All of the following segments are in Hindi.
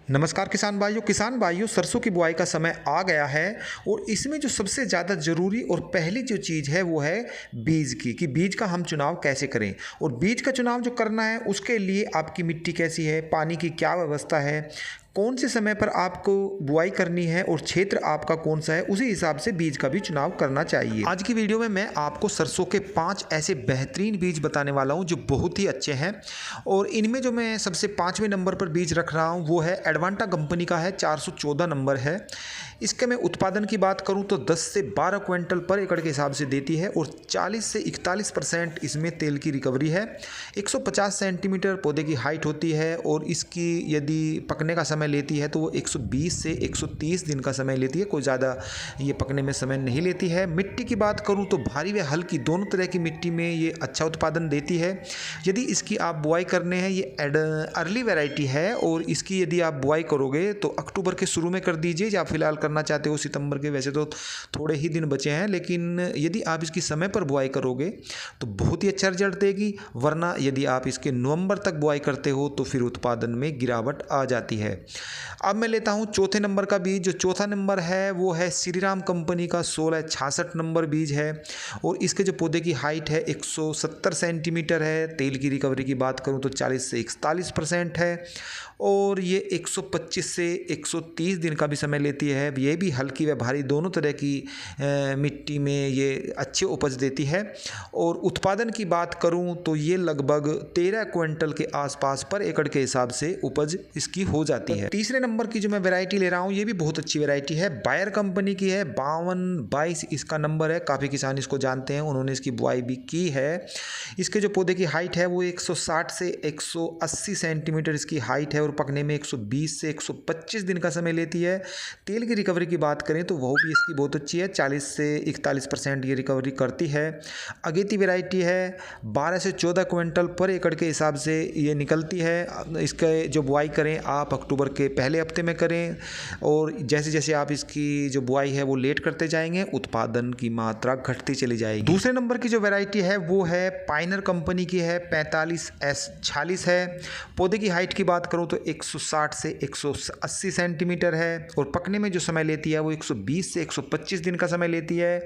नमस्कार किसान भाइयों सरसों की बुआई का समय आ गया है और इसमें जो सबसे ज़्यादा ज़रूरी और पहली जो चीज़ है वो है बीज की कि बीज का हम चुनाव कैसे करें। और बीज का चुनाव जो करना है उसके लिए आपकी मिट्टी कैसी है, पानी की क्या व्यवस्था है, कौन से समय पर आपको बुआई करनी है और क्षेत्र आपका कौन सा है, उसी हिसाब से बीज का भी चुनाव करना चाहिए। आज की वीडियो में मैं आपको सरसों के 5 ऐसे बेहतरीन बीज बताने वाला हूं जो बहुत ही अच्छे हैं। और इनमें जो मैं सबसे 5वें नंबर पर बीज रख रहा हूं वो है एडवांटा कंपनी का है, 414 नंबर है। इसके मैं उत्पादन की बात करूं तो 10 से 12 क्विंटल पर एकड़ के हिसाब से देती है और 40 से 41% इसमें तेल की रिकवरी है। 150 सेंटीमीटर पौधे की हाइट होती है और इसकी यदि पकने का समय लेती है तो वो 120 से 130 दिन का समय लेती है, कोई ज़्यादा ये पकने में समय नहीं लेती है। मिट्टी की बात करूं तो भारी व हल्की दोनों तरह की मिट्टी में ये अच्छा उत्पादन देती है। यदि इसकी आप बुआई करने हैं, ये अर्ली वैरायटी है और इसकी यदि आप बुआई करोगे तो अक्टूबर के शुरू में कर दीजिए, या फिलहाल करना चाहते हो सितंबर के, वैसे तो थोड़े ही दिन बचे हैं, लेकिन यदि आप इसकी समय पर बुआई करोगे तो बहुत ही अच्छा रिजल्ट देगी। वरना यदि आप इसके नवंबर तक बुआई करते हो तो फिर उत्पादन में गिरावट आ जाती है। अब मैं लेता हूं चौथे नंबर का बीज। जो चौथा नंबर है वो है श्रीराम कंपनी का 1666 नंबर बीज है और इसके जो पौधे की हाइट है 170 सेंटीमीटर है। तेल की रिकवरी की बात करूं तो 40 से 41% है और ये 125 से 130 दिन का भी समय लेती है। ये भी हल्की व भारी दोनों तरह की मिट्टी में ये अच्छी उपज देती है। और उत्पादन की बात करूं तो ये लगभग 13 क्विंटल के आसपास पर एकड़ के हिसाब से उपज इसकी हो जाती है। तीसरे नंबर की जो मैं वैरायटी ले रहा हूं ये भी बहुत अच्छी वैरायटी है, बायर कंपनी की है, 5222 इसका नंबर है। काफ़ी किसान इसको जानते हैं, उन्होंने इसकी बुआई भी की है। इसके जो पौधे की हाइट है वो 160 से 180 सेंटीमीटर इसकी हाइट है और पकने में 120 से 125 दिन का समय लेती है। तेल की रिकवरी की बात करें तो वह भी इसकी बहुत अच्छी है, 40 से 41% ये रिकवरी करती है। अगेती वैरायटी है, 12 से 14 क्विंटल पर एकड़ के हिसाब से ये निकलती है। इसके जो बुआई करें आप अक्टूबर के पहले हफ्ते में करें और जैसे जैसे आप इसकी जो बुआई है वो लेट करते जाएंगे उत्पादन की मात्रा घटती चली जाएगी। दूसरे नंबर की जो वैरायटी है वो है पाइनर कंपनी की है, 45S46 है। पौधे की हाइट की बात करूं तो 160 से 180 सेंटीमीटर है और पकने में जो समय लेती है वो 120 से 125 दिन का समय लेती है।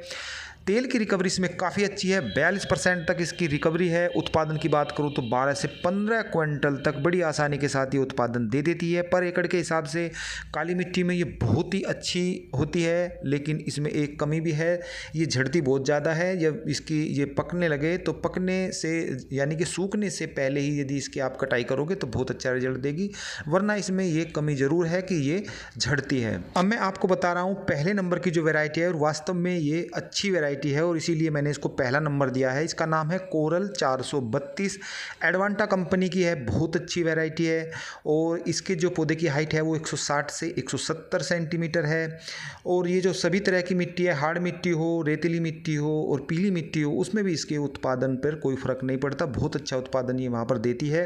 तेल की रिकवरी इसमें काफ़ी अच्छी है, 42% तक इसकी रिकवरी है। उत्पादन की बात करूं तो 12 से 15 क्विंटल तक बड़ी आसानी के साथ ये उत्पादन दे देती है। पर एकड़ के हिसाब से काली मिट्टी में ये बहुत ही अच्छी होती है, लेकिन इसमें एक कमी भी है, ये झड़ती बहुत ज़्यादा है। जब इसकी ये पकने लगे तो पकने से यानी कि सूखने से पहले ही यदि इसकी आप कटाई करोगे तो बहुत अच्छा रिजल्ट देगी, वरना इसमें ये कमी ज़रूर है कि ये झड़ती है। अब मैं आपको बता रहा हूँ पहले नंबर की जो वैरायटी है और वास्तव में ये अच्छी वैरायटी है और इसीलिए मैंने इसको पहला नंबर दिया है। इसका नाम है कोरल 432, एडवांटा कंपनी की है, बहुत अच्छी वैरायटी है और इसके जो पौधे की हाइट है वो 160 से 170 सेंटीमीटर है। और ये जो सभी तरह की मिट्टी है, हार्ड मिट्टी हो, रेतीली मिट्टी हो और पीली मिट्टी हो, उसमें भी इसके उत्पादन पर कोई फर्क नहीं पड़ता, बहुत अच्छा उत्पादन ये वहाँ पर देती है।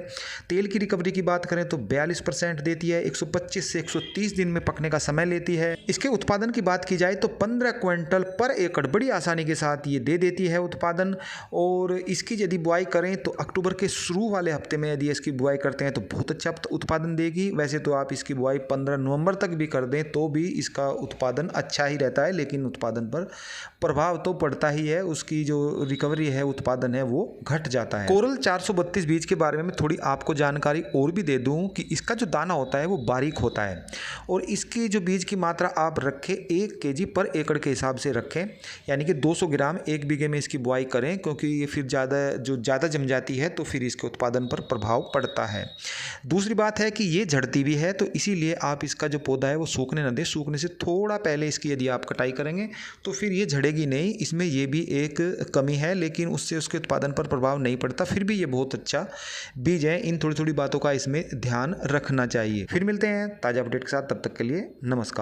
तेल की रिकवरी की बात करें तो 42% देती है, 125 से 130 दिन में पकने का समय लेती है। इसके उत्पादन की बात की जाए तो 15 क्विंटल पर एकड़ बड़ी आसानी के साथ ये दे देती है उत्पादन। और इसकी यदि बुआई करें तो अक्टूबर के शुरू वाले हफ्ते में यदि इसकी बुआई करते हैं तो बहुत अच्छा उत्पादन देगी। वैसे तो आप इसकी बुआई 15 नवंबर तक भी कर दें तो भी इसका उत्पादन अच्छा ही रहता है, लेकिन उत्पादन पर प्रभाव तो पड़ता ही है, उसकी जो रिकवरी है, उत्पादन है, वो घट जाता है। कोरल 432 बीज के बारे में थोड़ी आपको जानकारी और भी दे दूं कि इसका जो दाना होता है वो बारीक होता है और इसकी जो बीज की मात्रा आप रखें 1 kg पर एकड़ के हिसाब से रखें, यानी कि 200 ग्राम 1 बीघे में इसकी बुआई करें, क्योंकि ये फिर ज़्यादा जम जाती है तो फिर इसके उत्पादन पर प्रभाव पड़ता है। दूसरी बात है कि ये झड़ती भी है, तो इसीलिए आप इसका जो पौधा है वो सूखने न दें। सूखने से थोड़ा पहले इसकी यदि आप कटाई करेंगे तो फिर ये झड़ेगी नहीं। इसमें ये भी एक कमी है, लेकिन उससे उसके उत्पादन पर प्रभाव नहीं पड़ता। फिर भी ये बहुत अच्छा बीज है। इन थोड़ी थोड़ी बातों का इसमें ध्यान रखना चाहिए। फिर मिलते हैं ताज़ा अपडेट के साथ, तब तक के लिए नमस्कार।